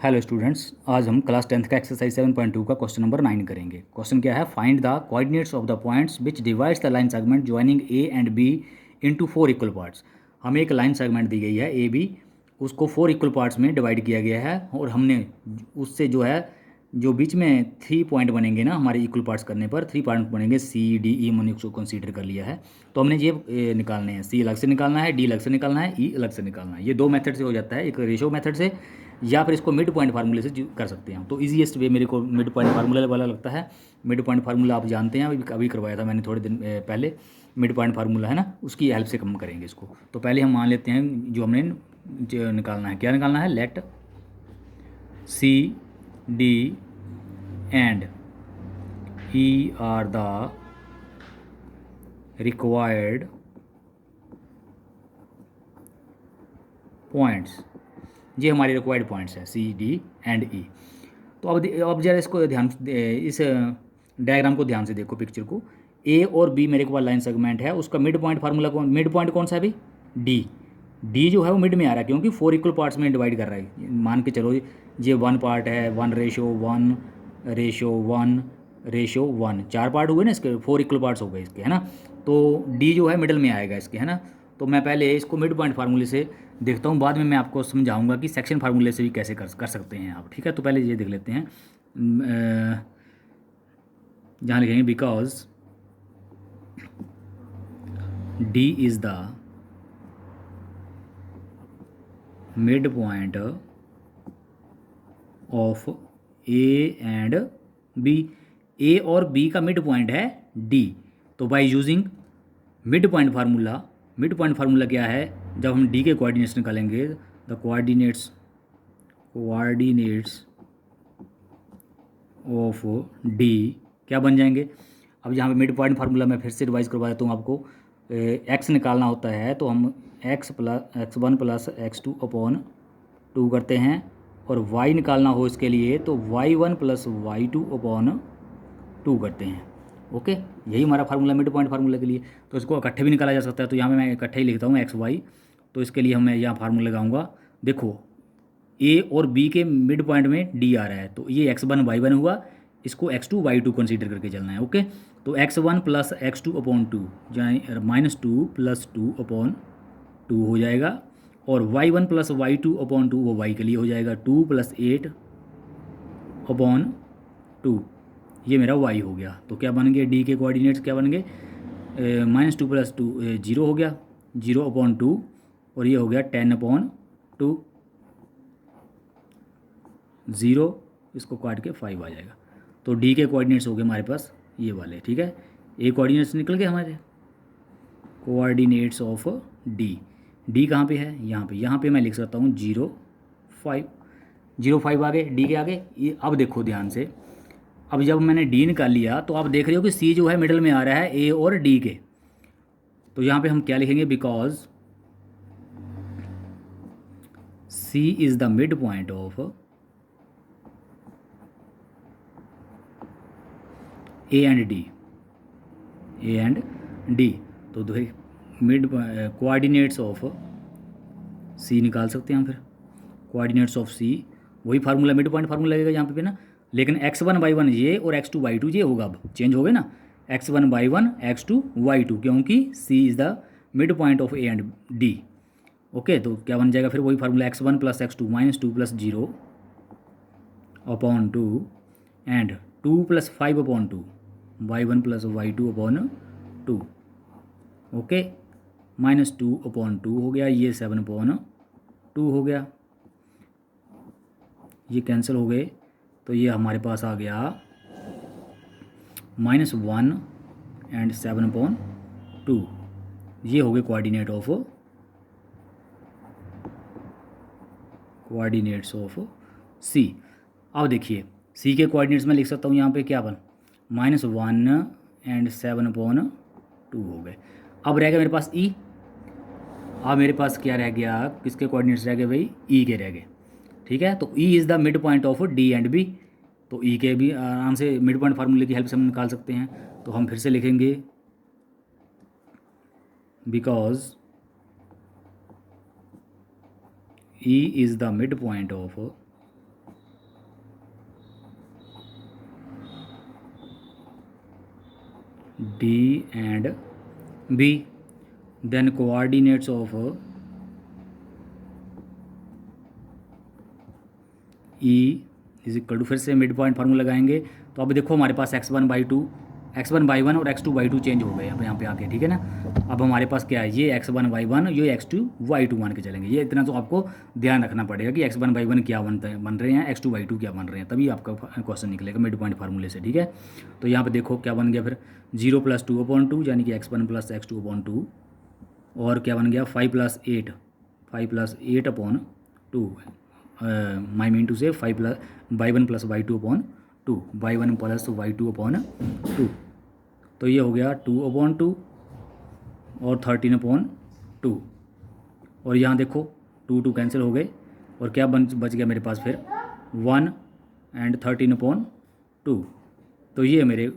Hello students, आज हम class 10th का एक्सरसाइज 7.2 का क्वेश्चन नंबर 9 करेंगे। क्वेश्चन क्या है? Find the coordinates of the points which divides the line segment joining A and B into 4 equal parts. हमें एक लाइन सेगमेंट दी गई है ए बी, उसको 4 इक्वल पार्ट्स में डिवाइड किया गया है और हमने उससे जो है जो बीच में 3 पॉइंट बनेंगे ना, हमारे इक्वल पार्ट्स करने पर 3 पॉइंट बनेंगे सी डी ई, मैंने उसको कंसीडर कर लिया है। तो हमने ये निकालने हैं, सी अलग से निकालना है, डी अलग से निकालना है, ई अलग से निकालना है। ये दो मेथड से हो जाता है, एक रेशो मेथड से या फिर इसको मिड पॉइंट फार्मूले से कर सकते हैं। तो ईजीएस्ट वे मेरे को मिड पॉइंट फार्मूला वाला लगता है। मिड पॉइंट फार्मूला आप जानते हैं, अभी अभी करवाया था मैंने थोड़े दिन पहले। मिड पॉइंट फार्मूला है ना, उसकी हेल्प से कम करेंगे इसको। तो पहले हम मान लेते हैं जो हमने जो निकालना है, क्या निकालना है? Let C D and E are the required points. ये हमारे रिक्वायर्ड पॉइंट्स हैं, सी डी एंड ई। तो अब जरा इसको ध्यान इस डायग्राम को ध्यान से देखो, पिक्चर को। ए और बी मेरे के पास लाइन सेगमेंट है, उसका mid point formula mid point कौन सा है भाई? डी। डी जो है वो मिड में आ रहा है, क्योंकि 4 इक्वल पार्ट्स में डिवाइड कर रहा है। मान के चलो ये 1 पार्ट है, 1:1:1:1, 4 पार्ट हुए ना इसके, 4 इक्वल पार्ट्स हो गए इसके, है ना। तो डी जो है मिडल में आएगा इसके, है ना। तो मैं पहले इसको मिड पॉइंट फार्मूले से देखता हूँ, बाद में मैं आपको समझाऊंगा कि सेक्शन फार्मूले से भी कैसे कर सकते हैं आप, ठीक है। तो पहले ये देख लेते हैं, जहाँ लिखेंगे because D is the mid point of A and B. A और बी का मिड पॉइंट है डी। तो by using mid point formula, mid point formula क्या है? जब हम डी के कोऑर्डिनेट्स निकालेंगे, द कोऑर्डिनेट्स ऑफ डी क्या बन जाएंगे? अब यहाँ पे मिड पॉइंट फार्मूला मैं फिर से रिवाइज करवा देता हूँ आपको। एक्स निकालना होता है तो हम x1 प्लस x2 अपॉन 2 करते हैं, और y निकालना हो इसके लिए तो y1 प्लस y2 अपॉन 2 करते हैं। ओके, यही हमारा फार्मूला मिड पॉइंट फार्मूला के लिए। तो इसको इकट्ठे भी निकाला जा सकता है, तो यहाँ पे मैं इकट्ठे ही लिखता हूँ एक्स वाई। तो इसके लिए मैं यहाँ फार्मूला लगाऊंगा। देखो, ए और बी के मिड पॉइंट में डी आ रहा है, तो ये x1 y1 हुआ, इसको x2 y2 कंसीडर करके चलना है। ओके, तो x1 प्लस x2 अपॉन 2 यानी -2 प्लस 2 अपॉन 2 हो जाएगा, और y1 प्लस y2 अपॉन 2 वो y के लिए हो जाएगा 2 प्लस 8 अपॉन 2, ये मेरा y हो गया। तो क्या बन गए डी के कोऑर्डिनेट्स? क्या बन गए? -2 प्लस 2 0 हो गया, 0 अपॉन 2, और ये हो गया 10 अपॉन 2, 0, इसको काट के 5 आ जाएगा। तो डी के कोऑर्डिनेट्स हो गए हमारे पास ये वाले, ठीक है। ए कोऑर्डिनेट्स निकल गए हमारे, कोऑर्डिनेट्स ऑफ डी। डी कहाँ पे है? यहाँ पे मैं लिख सकता हूँ 0 5, 0 5 आगे, डी के आगे। ये अब देखो ध्यान से, अब जब मैंने डी निकाल लिया तो आप देख रहे हो कि सी जो है मिडल में आ रहा है ए और डी के। तो यहाँ पे हम क्या लिखेंगे? Because C is the mid point of A and D. तो मिड कोऑर्डिनेट्स ऑफ सी निकाल सकते हैं हम फिर। कोऑर्डिनेट्स ऑफ सी, वही फार्मूला मिड पॉइंट फार्मूला लगेगा यहाँ पे ना, लेकिन x1/1 ये और x2/2 ये होगा, अब चेंज हो गए ना, x1/1 x2/2, क्योंकि C is the mid point of A and D. Okay, तो क्या बन जाएगा फिर? वही formula x1 plus x2 -2 plus 0 upon 2 and 2 plus 5 upon 2, y1 plus y2 upon 2। Okay, -2 upon 2 हो गया, ये 7 अपॉन 2 हो गया, ये कैंसिल हो गए। तो ये हमारे पास आ गया -1 एंड 7 अपॉन 2। ये हो गए कोऑर्डिनेट्स ऑफ सी। अब देखिए, सी के कोऑर्डिनेट्स में लिख सकता हूँ यहाँ पे क्या बन, -1 एंड 7 अपॉन 2 हो गए। अब रह गया मेरे पास ई। अब मेरे पास क्या रह गया? किसके कोऑर्डिनेट्स रह गए भाई? ई के रह गए, ठीक है। तो E is the mid point of D and B. तो ई के भी आराम से मिड पॉइंट फार्मूले की हेल्प से हम निकाल सकते हैं। तो हम फिर से लिखेंगे, because E is the mid point of D and B, then coordinates of E is equal to, फिर से मिड पॉइंट फार्मूला लगाएंगे। तो अब देखो हमारे पास x1 और x2 चेंज हो गए अब यहाँ पे आके, ठीक है ना। अब हमारे पास क्या है, ये x1 ये x2 मान के चलेंगे। ये इतना तो आपको ध्यान रखना पड़ेगा कि x1 क्या बन रहे हैं, x2 क्या बन रहे हैं, तभी आपका क्वेश्चन निकलेगा मिड पॉइंट फार्मूले से, ठीक है। तो यहाँ पे देखो क्या बन गया फिर, 0 + 2/2 यानी कि x1 + x2/2, और क्या बन गया 5 + 8/2, माई मीन टू से y1 + y2/2, y1 + y2/2, तो ये हो गया 2/2 और 13/2, और यहाँ देखो 2 कैंसिल हो गए, और क्या बच गया मेरे पास फिर 1 और 13/2। तो ये मेरे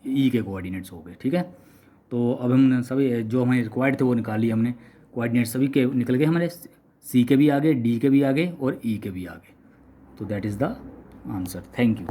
ई के कोऑर्डिनेट्स हो गए, ठीक है। तो अब हमने सभी जो हमें रिक्वायर्ड थे वो निकाल लिए हमने, कोऑर्डिनेट सभी के निकल गए हमारे, सी के भी आगे, डी के भी आगे और ई के भी आगे। तो that is the answer. Thank you.